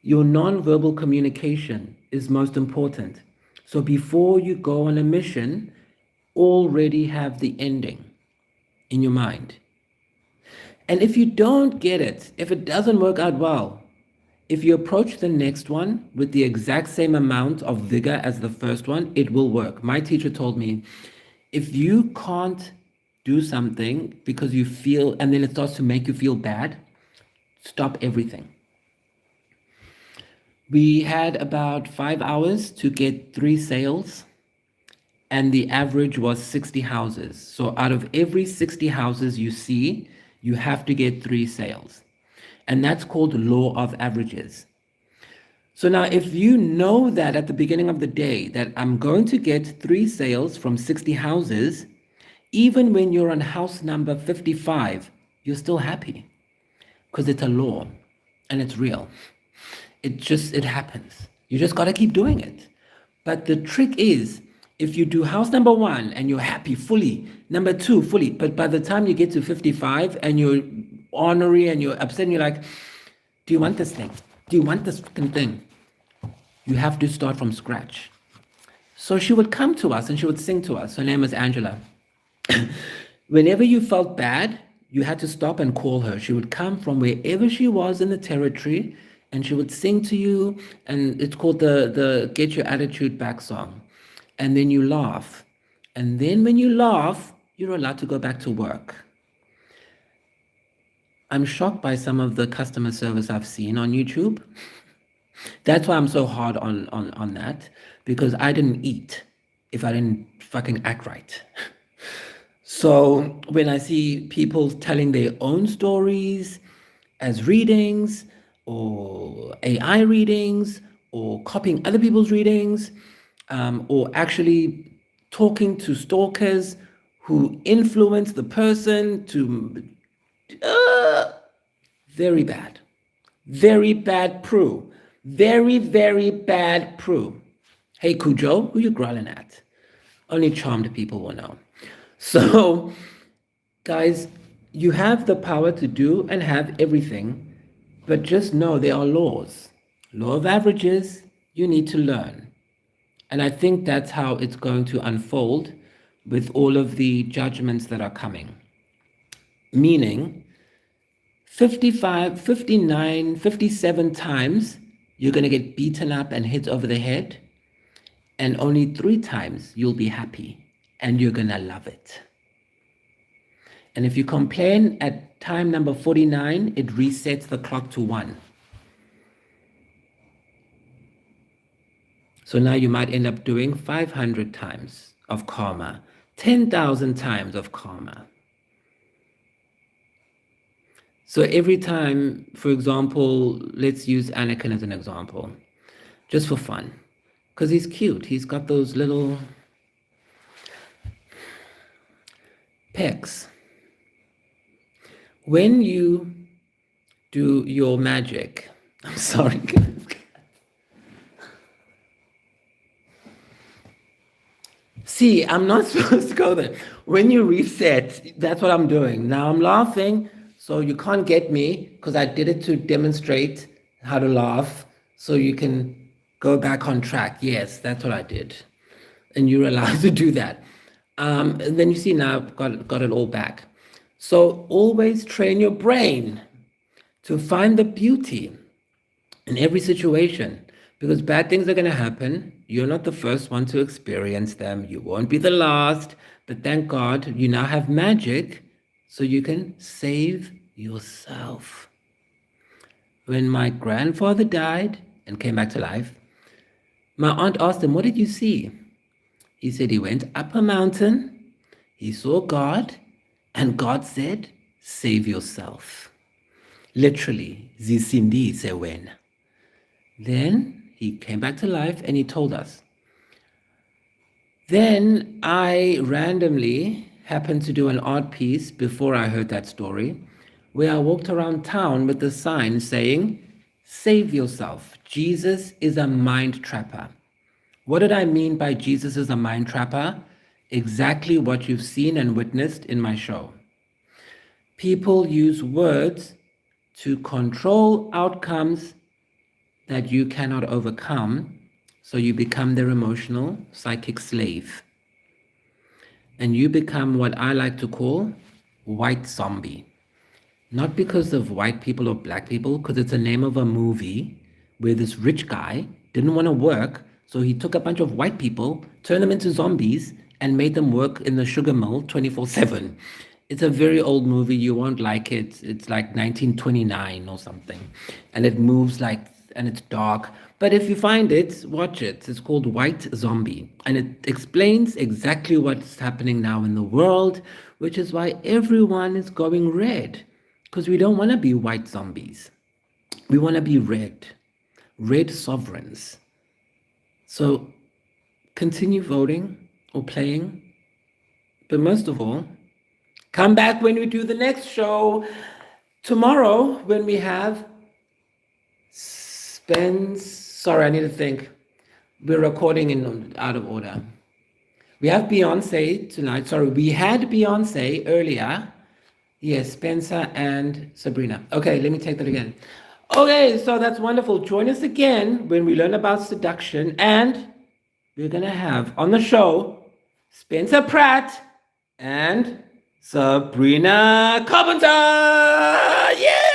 S1: Your non-verbal communication is most important. So before you go on a mission, already have the ending in your mind. And if you don't get it, if it doesn't work out well, if you approach the next one with the exact same amount of vigor as the first one, it will work. My teacher told me, if you can't do something because you feel, and then it starts to make you feel bad, stop everything. We had about 5 hours to get 3 sales, and the average was 60 houses. So out of every 60 houses you see, you have to get 3 sales. And that's called law of averages. So now if you know that at the beginning of the day that I'm going to get 3 sales from 60 houses, even when you're on house number 55, you're still happy because it's a law and it's real. It happens. You just got to keep doing it. But the trick is, if you do house number 1 and you're happy fully, number 2 fully, but by the time you get to 55 and you're ornery and you're upset and you're like, do you want this thing? Do you want this fucking thing? You have to start from scratch. So she would come to us and she would sing to us. Her name was Angela. Whenever you felt bad, you had to stop and call her. She would come from wherever she was in the territory and she would sing to you, and it's called the Get Your Attitude Back song. And then you laugh. And then when you laugh, you're allowed to go back to work. I'm shocked by some of the customer service I've seen on YouTube. That's why I'm so hard on that, because I didn't eat if I didn't fucking act right. So when I see people telling their own stories as readings or AI readings or copying other people's readings, or actually talking to stalkers who influence the person to very bad. Very bad Prue. Very, very bad Prue. Hey, Cujo, who you growling at? Only charmed people will know. So, guys, you have the power to do and have everything, but just know there are laws. Law of averages, you need to learn. And I think that's how it's going to unfold with all of the judgments that are coming. Meaning, 55, 59, 57 times, you're going to get beaten up and hit over the head. And only 3 times you'll be happy and you're going to love it. And if you complain at time number 49, it resets the clock to 1. So now you might end up doing 500 times of karma, 10,000 times of karma. So every time, for example, let's use Anakin as an example, just for fun, because he's cute. He's got those little pecs. When you do your magic, I'm sorry. See, I'm not supposed to go there. When you reset, that's what I'm doing. Now I'm laughing, so you can't get me because I did it to demonstrate how to laugh so you can go back on track. Yes, that's what I did. And you're allowed to do that. And then you see now I've got it all back. So always train your brain to find the beauty in every situation, because bad things are going to happen. You're not the first one to experience them. You won't be the last, but thank God you now have magic so you can save yourself. When my grandfather died and came back to life, my aunt asked him, "What did you see?" He said he went up a mountain, he saw God, and God said, "Save yourself." Literally, zisindise wena. Then he came back to life and he told us. Then I randomly happened to do an art piece before I heard that story, where I walked around town with a sign saying, "Save yourself. Jesus is a mind trapper." What did I mean by Jesus is a mind trapper? Exactly what you've seen and witnessed in my show. People use words to control outcomes that you cannot overcome, so you become their emotional, psychic slave. And you become what I like to call white zombie. Not because of white people or black people, because it's a name of a movie where this rich guy didn't want to work, so he took a bunch of white people, turned them into zombies, and made them work in the sugar mill 24/7. It's a very old movie. You won't like it. It's like 1929 or something. And it moves like, and it's dark. But if you find it, watch it. It's called White Zombie. And it explains exactly what's happening now in the world, which is why everyone is going red. Because we don't want to be white zombies. We want to be red. Red sovereigns. So continue voting or playing. But most of all, come back when we do the next show tomorrow when we have sorry, I need to think. We're recording in out of order. We have Beyonce tonight. Sorry, we had Beyonce earlier. Yes, Spencer and Sabrina. Okay, let me take that again. Okay, so that's wonderful. Join us again when we learn about seduction, and we're gonna have on the show Spencer Pratt and Sabrina Carpenter. Yeah!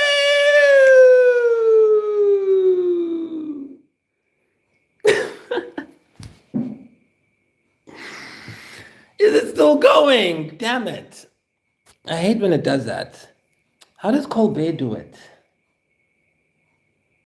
S1: is it still going? Damn it. I hate when it does that. How does Colbert do it?